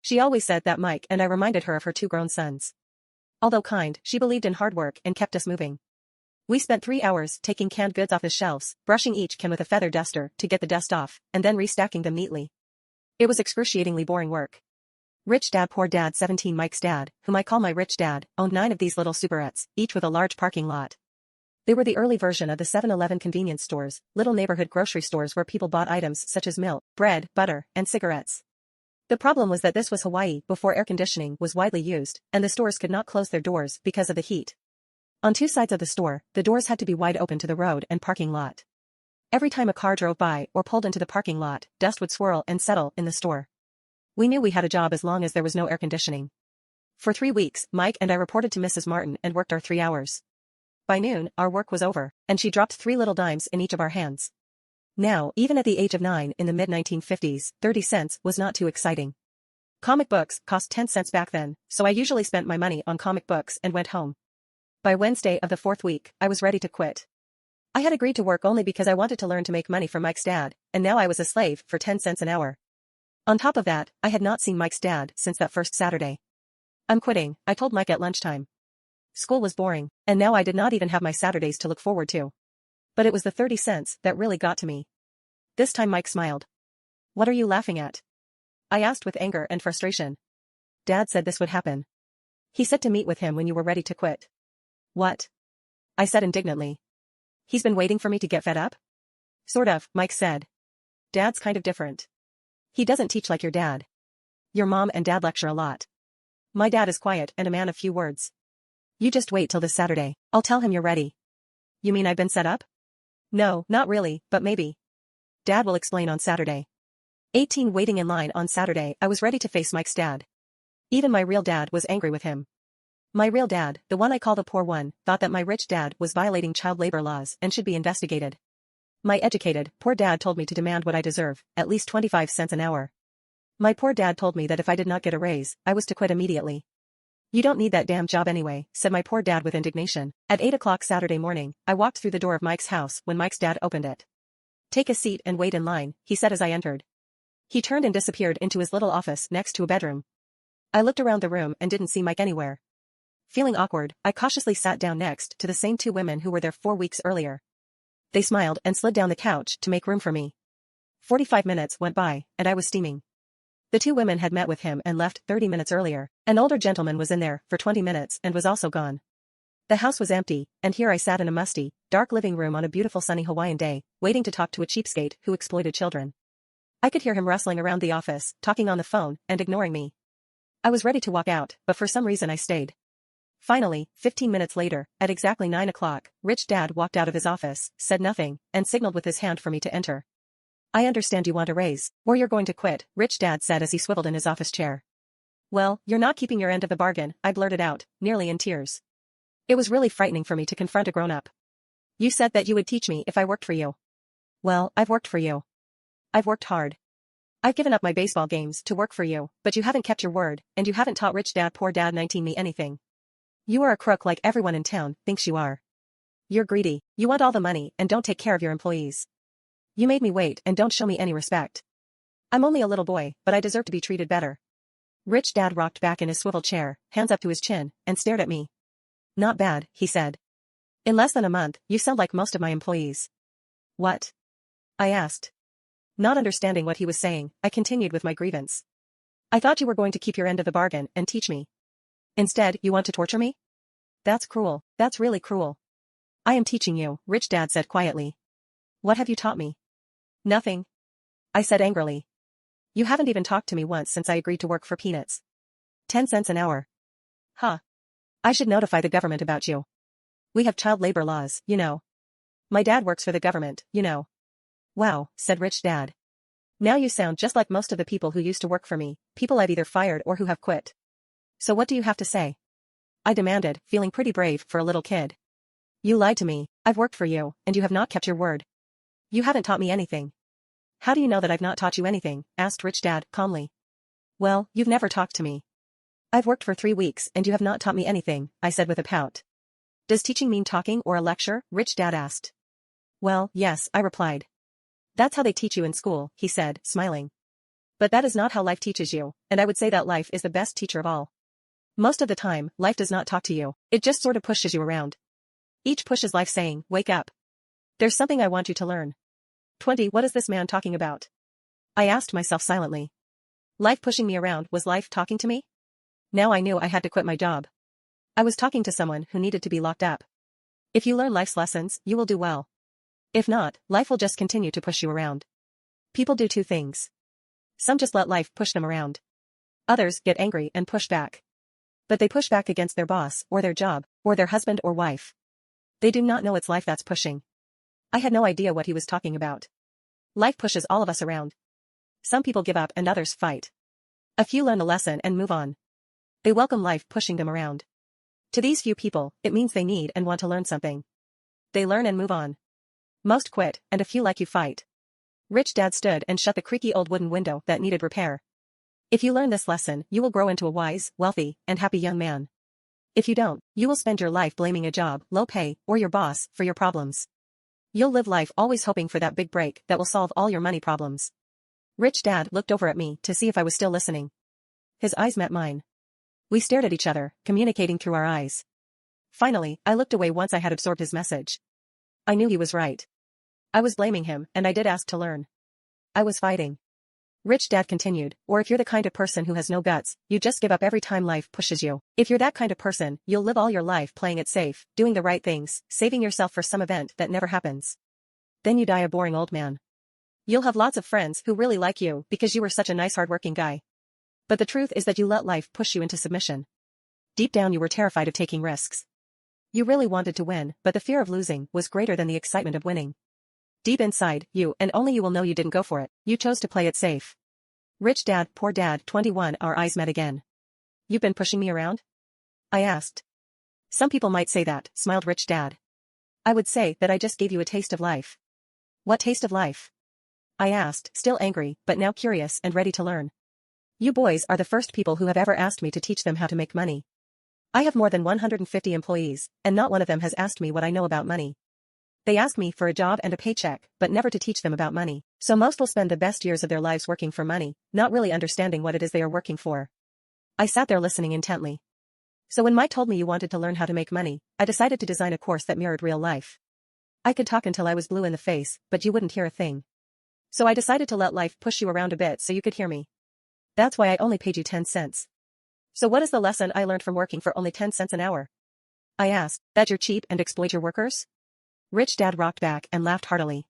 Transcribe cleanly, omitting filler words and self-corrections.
She always said that Mike and I reminded her of her two grown sons. Although kind, she believed in hard work and kept us moving. We spent 3 hours taking canned goods off the shelves, brushing each can with a feather duster to get the dust off, and then restacking them neatly. It was excruciatingly boring work. Rich Dad Poor Dad 17 Mike's dad, whom I call my rich dad, owned 9 of these little superettes, each with a large parking lot. They were the early version of the 7-Eleven convenience stores, little neighborhood grocery stores where people bought items such as milk, bread, butter, and cigarettes. The problem was that this was Hawaii before air conditioning was widely used, and the stores could not close their doors because of the heat. On 2 sides of the store, the doors had to be wide open to the road and parking lot. Every time a car drove by or pulled into the parking lot, dust would swirl and settle in the store. We knew we had a job as long as there was no air conditioning. For 3 weeks, Mike and I reported to Mrs. Martin and worked our 3 hours. By noon, our work was over, and she dropped 3 little dimes in each of our hands. Now, even at the age of 9 in the mid-1950s, 30 cents was not too exciting. Comic books cost 10 cents back then, so I usually spent my money on comic books and went home. By Wednesday of the 4th week, I was ready to quit. I had agreed to work only because I wanted to learn to make money for Mike's dad, and now I was a slave for 10 cents an hour. On top of that, I had not seen Mike's dad since that first Saturday. I'm quitting, I told Mike at lunchtime. School was boring, and now I did not even have my Saturdays to look forward to. But it was the 30 cents that really got to me. This time Mike smiled. "What are you laughing at?" I asked with anger and frustration. "Dad said this would happen. He said to meet with him when you were ready to quit." "What?" I said indignantly. "He's been waiting for me to get fed up?" "Sort of," Mike said. "Dad's kind of different. He doesn't teach like your dad. Your mom and dad lecture a lot. My dad is quiet and a man of few words. You just wait till this Saturday, I'll tell him you're ready." "You mean I've been set up?" "No, not really, but maybe. Dad will explain on Saturday." 18 Waiting in line on Saturday, I was ready to face Mike's dad. Even my real dad was angry with him. My real dad, the one I call the poor one, thought that my rich dad was violating child labor laws and should be investigated. My educated, poor dad told me to demand what I deserve, at least 25 cents an hour. My poor dad told me that if I did not get a raise, I was to quit immediately. "You don't need that damn job anyway," said my poor dad with indignation. At 8 o'clock Saturday morning, I walked through the door of Mike's house when Mike's dad opened it. "Take a seat and wait in line," he said as I entered. He turned and disappeared into his little office next to a bedroom. I looked around the room and didn't see Mike anywhere. Feeling awkward, I cautiously sat down next to the same 2 women who were there 4 weeks earlier. They smiled and slid down the couch to make room for me. 45 minutes went by, and I was steaming. The 2 women had met with him and left 30 minutes earlier. An older gentleman was in there for 20 minutes and was also gone. The house was empty, and here I sat in a musty, dark living room on a beautiful sunny Hawaiian day, waiting to talk to a cheapskate who exploited children. I could hear him rustling around the office, talking on the phone, and ignoring me. I was ready to walk out, but for some reason I stayed. Finally, 15 minutes later, at exactly 9 o'clock, Rich Dad walked out of his office, said nothing, and signaled with his hand for me to enter. "I understand you want a raise, or you're going to quit," Rich Dad said as he swiveled in his office chair. "Well, you're not keeping your end of the bargain," I blurted out, nearly in tears. It was really frightening for me to confront a grown-up. "You said that you would teach me if I worked for you." "Well, I've worked for you. I've worked hard. I've given up my baseball games to work for you, but you haven't kept your word, and you haven't taught Rich Dad Poor Dad 19 me anything. You are a crook like everyone in town thinks you are. You're greedy, you want all the money and don't take care of your employees. You made me wait and don't show me any respect. I'm only a little boy, but I deserve to be treated better." Rich Dad rocked back in his swivel chair, hands up to his chin, and stared at me. "Not bad," he said. "In less than a month, you sound like most of my employees." "What?" I asked. Not understanding what he was saying, I continued with my grievance. "I thought you were going to keep your end of the bargain and teach me. Instead, you want to torture me? That's cruel, that's really cruel." "I am teaching you," Rich Dad said quietly. "What have you taught me?" "Nothing," I said angrily. "You haven't even talked to me once since I agreed to work for peanuts. 10 cents an hour. Huh. I should notify the government about you. We have child labor laws, you know. My dad works for the government, you know." "Wow," said Rich Dad. "Now you sound just like most of the people who used to work for me, people I've either fired or who have quit. So what do you have to say?" I demanded, feeling pretty brave for a little kid. "You lied to me, I've worked for you, and you have not kept your word. You haven't taught me anything." "How do you know that I've not taught you anything?" asked Rich Dad, calmly. "Well, you've never talked to me. I've worked for 3 weeks and you have not taught me anything," I said with a pout. "Does teaching mean talking or a lecture?" Rich Dad asked. "Well, yes," I replied. "That's how they teach you in school," he said, smiling. But that is not how life teaches you, and I would say that life is the best teacher of all. Most of the time, life does not talk to you, it just sort of pushes you around. Each push is life saying, wake up. There's something I want you to learn. 20. What is this man talking about? I asked myself silently. Life pushing me around, was life talking to me? Now I knew I had to quit my job. I was talking to someone who needed to be locked up. If you learn life's lessons, you will do well. If not, life will just continue to push you around. People do two things. Some just let life push them around. Others get angry and push back. But they push back against their boss, or their job, or their husband or wife. They do not know it's life that's pushing. I had no idea what he was talking about. Life pushes all of us around. Some people give up and others fight. A few learn the lesson and move on. They welcome life pushing them around. To these few people, it means they need and want to learn something. They learn and move on. Most quit, and a few like you fight. Rich Dad stood and shut the creaky old wooden window that needed repair. If you learn this lesson, you will grow into a wise, wealthy, and happy young man. If you don't, you will spend your life blaming a job, low pay, or your boss for your problems. You'll live life always hoping for that big break that will solve all your money problems. Rich Dad looked over at me to see if I was still listening. His eyes met mine. We stared at each other, communicating through our eyes. Finally, I looked away once I had absorbed his message. I knew he was right. I was blaming him, and I did ask to learn. I was fighting. Rich Dad continued, or if you're the kind of person who has no guts, you just give up every time life pushes you. If you're that kind of person, you'll live all your life playing it safe, doing the right things, saving yourself for some event that never happens. Then you die a boring old man. You'll have lots of friends who really like you because you were such a nice hard-working guy. But the truth is that you let life push you into submission. Deep down you were terrified of taking risks. You really wanted to win, but the fear of losing was greater than the excitement of winning. Deep inside, you, and only you will know you didn't go for it, you chose to play it safe. Rich Dad, Poor Dad, 21. Our eyes met again. You've been pushing me around? I asked. Some people might say that, smiled Rich Dad. I would say that I just gave you a taste of life. What taste of life? I asked, still angry, but now curious and ready to learn. You boys are the first people who have ever asked me to teach them how to make money. I have more than 150 employees, and not one of them has asked me what I know about money. They ask me for a job and a paycheck, but never to teach them about money. So most will spend the best years of their lives working for money, not really understanding what it is they are working for. I sat there listening intently. So when Mike told me you wanted to learn how to make money, I decided to design a course that mirrored real life. I could talk until I was blue in the face, but you wouldn't hear a thing. So I decided to let life push you around a bit so you could hear me. That's why I only paid you 10 cents. So what is the lesson I learned from working for only 10 cents an hour? I asked, that you're cheap and exploit your workers? Rich Dad rocked back and laughed heartily.